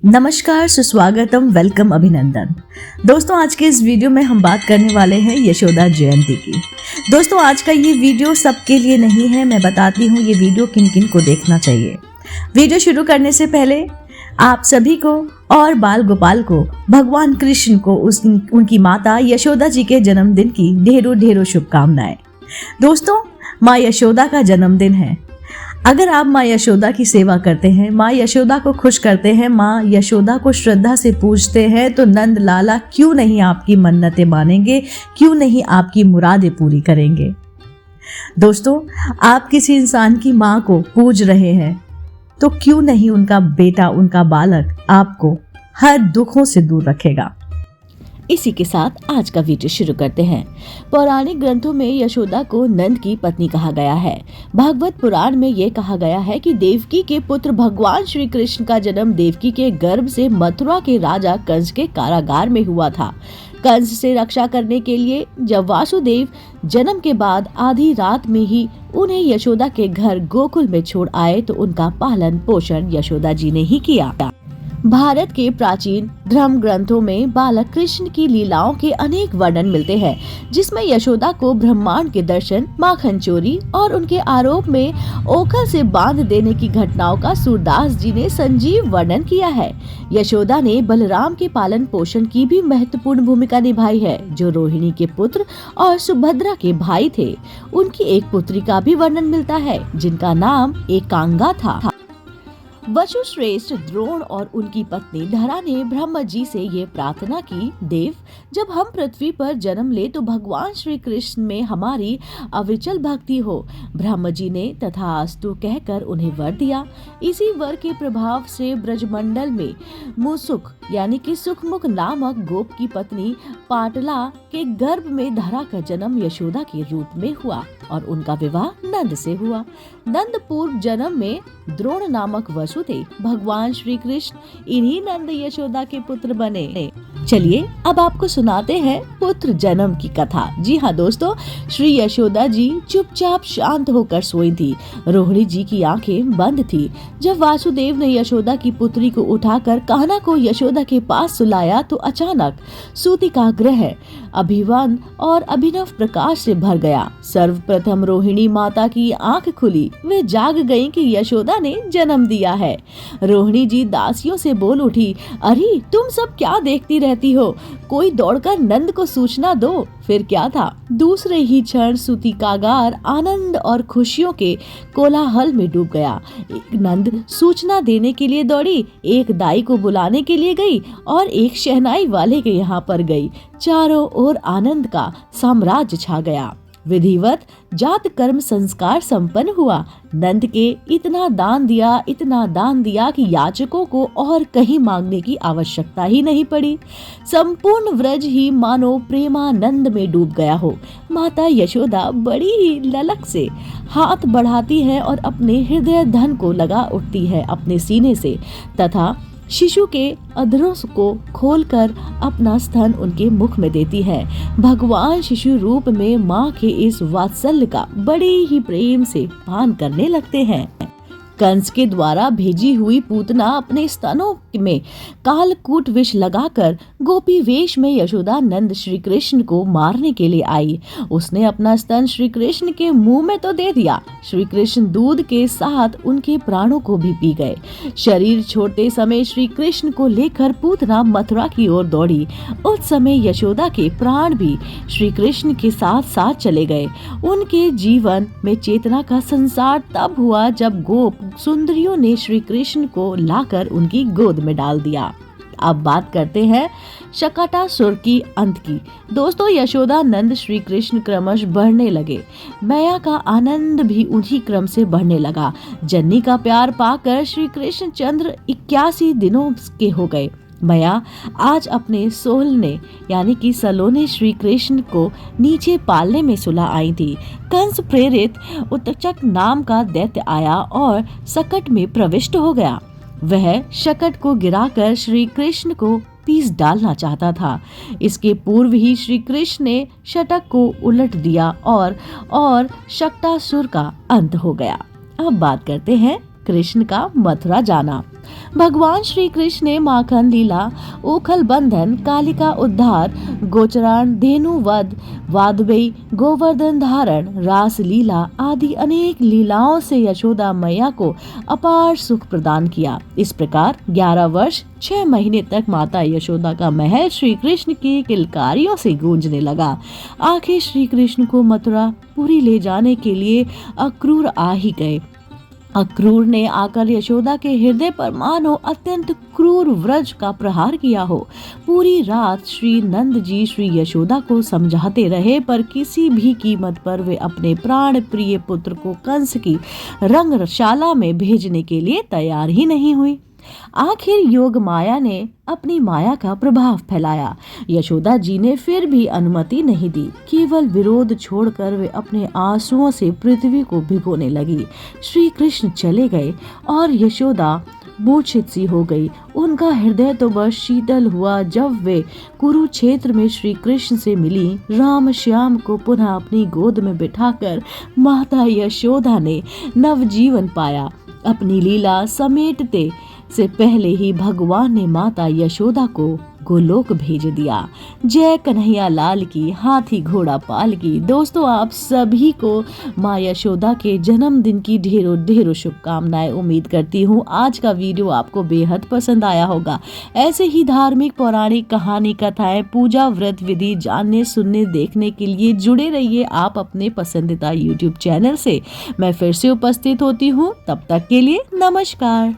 नमस्कार, सुस्वागतम, वेलकम, अभिनंदन। दोस्तों, आज के इस वीडियो में हम बात करने वाले हैं यशोदा जयंती की। दोस्तों, आज का ये वीडियो सबके लिए नहीं है। मैं बताती हूँ ये वीडियो किन किन को देखना चाहिए। वीडियो शुरू करने से पहले आप सभी को और बाल गोपाल को, भगवान कृष्ण को, उनकी माता यशोदा जी के जन्मदिन की ढेरों ढेरों शुभकामनाएं। दोस्तों, माँ यशोदा का जन्मदिन है। अगर आप माँ यशोदा की सेवा करते हैं, माँ यशोदा को खुश करते हैं, माँ यशोदा को श्रद्धा से पूजते हैं, तो नंद लाला क्यों नहीं आपकी मन्नतें मानेंगे, क्यों नहीं आपकी मुरादें पूरी करेंगे। दोस्तों, आप किसी इंसान की माँ को पूज रहे हैं तो क्यों नहीं उनका बेटा, उनका बालक आपको हर दुखों से दूर रखेगा। इसी के साथ आज का वीडियो शुरू करते हैं। पौराणिक ग्रंथों में यशोदा को नंद की पत्नी कहा गया है। भागवत पुराण में ये कहा गया है कि देवकी के पुत्र भगवान श्री कृष्ण का जन्म देवकी के गर्भ से मथुरा के राजा कंस के कारागार में हुआ था। कंस से रक्षा करने के लिए जब वासुदेव जन्म के बाद आधी रात में ही उन्हें यशोदा के घर गोकुल में छोड़ आए तो उनका पालन पोषण यशोदा जी ने ही किया। भारत के प्राचीन धर्म ग्रंथों में बालक कृष्ण की लीलाओं के अनेक वर्णन मिलते हैं, जिसमें यशोदा को ब्रह्मांड के दर्शन, माखन चोरी और उनके आरोप में ओखल से बांध देने की घटनाओं का सूरदास जी ने संजीव वर्णन किया है। यशोदा ने बलराम के पालन पोषण की भी महत्वपूर्ण भूमिका निभाई है, जो रोहिणी के पुत्र और सुभद्रा के भाई थे। उनकी एक पुत्री का भी वर्णन मिलता है, जिनका नाम एकांगा था। वसुश्रेष्ठ द्रोण और उनकी पत्नी धरा ने ब्रह्मा जी से ये प्रार्थना की, देव, जब हम पृथ्वी पर जन्म ले तो भगवान श्री कृष्ण में हमारी अविचल भक्ति हो। ब्रह्मा जी ने तथास्तु कहकर उन्हें वर दिया। इसी वर के प्रभाव से ब्रजमंडल में मुसुक यानी कि सुखमुख नामक गोप की पत्नी पाटला के गर्भ में धरा का जन्म यशोदा के रूप में हुआ और उनका विवाह नंद से हुआ। नंद पूर्व जन्म में द्रोण नामक वसु थे। भगवान श्री कृष्ण इन्हीं नंद यशोदा के पुत्र बने। चलिए अब आपको सुनाते हैं पुत्र जन्म की कथा। जी हाँ दोस्तों, श्री यशोदा जी चुपचाप शांत होकर सोई थी। रोहिणी जी की आंखें बंद थी। जब वासुदेव ने यशोदा की पुत्री को उठाकर कान्हा को यशोदा के पास सुलाया तो अचानक सूती का ग्रह अभिवन और अभिनव प्रकाश से भर गया। सर्वप्रथम रोहिणी माता की आंख खुली। वे जाग गईं कि यशोदा ने जन्म दिया है। रोहिणी जी दासियों से बोल उठी, अरे तुम सब क्या देखती रहती हो, कोई दौड़कर नंद को सूचना दो। फिर क्या था, दूसरे ही क्षण सूती कागार आनंद और खुशियों के कोलाहल में डूब गया। एक नंद सूचना देने के लिए दौड़ी, एक दाई को बुलाने के लिए गई और एक शहनाई वाले के यहाँ पर गई। चारों ओर आनंद का साम्राज्य छा गया। विधिवत जात कर्म संस्कार संपन्न हुआ। नंद के इतना दान दिया कि याचकों को और कहीं मांगने की आवश्यकता ही नहीं पड़ी। संपूर्ण व्रज ही मानो प्रेमानंद में डूब गया हो। माता यशोदा बड़ी ही ललक से हाथ बढ़ाती है और अपने हृदय धन को लगा उठती है अपने सीने से तथा शिशु के अधरों को खोलकर अपना स्तन उनके मुख में देती है। भगवान शिशु रूप में माँ के इस वात्सल्य का बड़े ही प्रेम से पान करने लगते हैं। कंस के द्वारा भेजी हुई पूतना अपने स्तनों में कालकूट विष लगाकर गोपी वेश में यशोदा नंद श्री कृष्ण को मारने के लिए आई। उसने अपना स्तन श्री कृष्ण के मुंह में तो दे दिया, श्री कृष्ण दूध के साथ उनके प्राणों को भी पी गए। शरीर छोड़ते समय श्री कृष्ण को लेकर पूतना मथुरा की ओर दौड़ी। उस समय यशोदा के प्राण भी श्री कृष्ण के साथ साथ चले गए। उनके जीवन में चेतना का संसार तब हुआ जब गोप सुंदरियों ने श्री कृष्ण को लाकर उनकी गोद में डाल दिया। अब बात करते हैं शकाटासुर की अंत की। दोस्तों, यशोदा नंद श्री कृष्ण क्रमश बढ़ने लगे। मैया का आनंद भी उन्हीं क्रम से बढ़ने लगा। जननी का प्यार पाकर श्री कृष्ण चंद्र 81 दिनों के हो गए। मैया आज अपने सोहलने यानी कि सलोने श्री कृष्ण को नीचे पालने में सुला आई थी। कंस प्रेरित उत्तचक नाम का दैत्य आया और सकट में प्रविष्ट हो गया। वह शकट को गिराकर श्री कृष्ण को पीस डालना चाहता था। इसके पूर्व ही श्री कृष्ण ने शटक को उलट दिया और शक्टासुर का अंत हो गया। अब बात करते हैं कृष्ण का मथुरा जाना। भगवान श्री कृष्ण ने माखन लीला, उखल बंधन, कालिका उद्धार, गोचरण, धेनु वध, वादबई, गोवर्धन धारण, रास लीला आदि अनेक लीलाओं से यशोदा मैया को अपार सुख प्रदान किया। इस प्रकार 11 वर्ष 6 महीने तक माता यशोदा का महल श्री कृष्ण की किलकारियों से गूंजने लगा। आखिर श्री कृष्ण को मथुरा पुरी ले जाने के लिए अक्रूर आ ही गए। अक्रूर ने आकर यशोदा के हृदय पर मानो अत्यंत क्रूर व्रज का प्रहार किया हो। पूरी रात श्री नंद जी श्री यशोदा को समझाते रहे, पर किसी भी कीमत पर वे अपने प्राण प्रिय पुत्र को कंस की रंगशाला में भेजने के लिए तैयार ही नहीं हुई। आखिर योग माया ने अपनी माया का प्रभाव फैलाया। यशोदा जी ने फिर भी अनुमति नहीं दी। केवल विरोध छोड़कर वे अपने आंसुओं से पृथ्वी को भिगोने लगी। श्री कृष्ण चले गए और यशोदा मूर्छित सी हो गई। उनका हृदय तो बस शीतल हुआ जब वे कुरुक्षेत्र में श्री कृष्ण से मिली। राम श्याम को पुनः अपनी गोद में बिठाकर माता यशोदा ने नवजीवन पाया। अपनी लीला समेटते से पहले ही भगवान ने माता यशोदा को गोलोक भेज दिया। जय कन्हैया लाल की, हाथी घोड़ा पाल की। दोस्तों, आप सभी को माँ यशोदा के जन्मदिन की ढेरों ढेरों शुभकामनाएं। उम्मीद करती हूँ आज का वीडियो आपको बेहद पसंद आया होगा। ऐसे ही धार्मिक पौराणिक कहानी, कथाएं, पूजा, व्रत विधि जानने, सुनने, देखने के लिए जुड़े रहिए आप अपने पसंदीदा YouTube चैनल से। मैं फिर से उपस्थित होती हूँ, तब तक के लिए नमस्कार।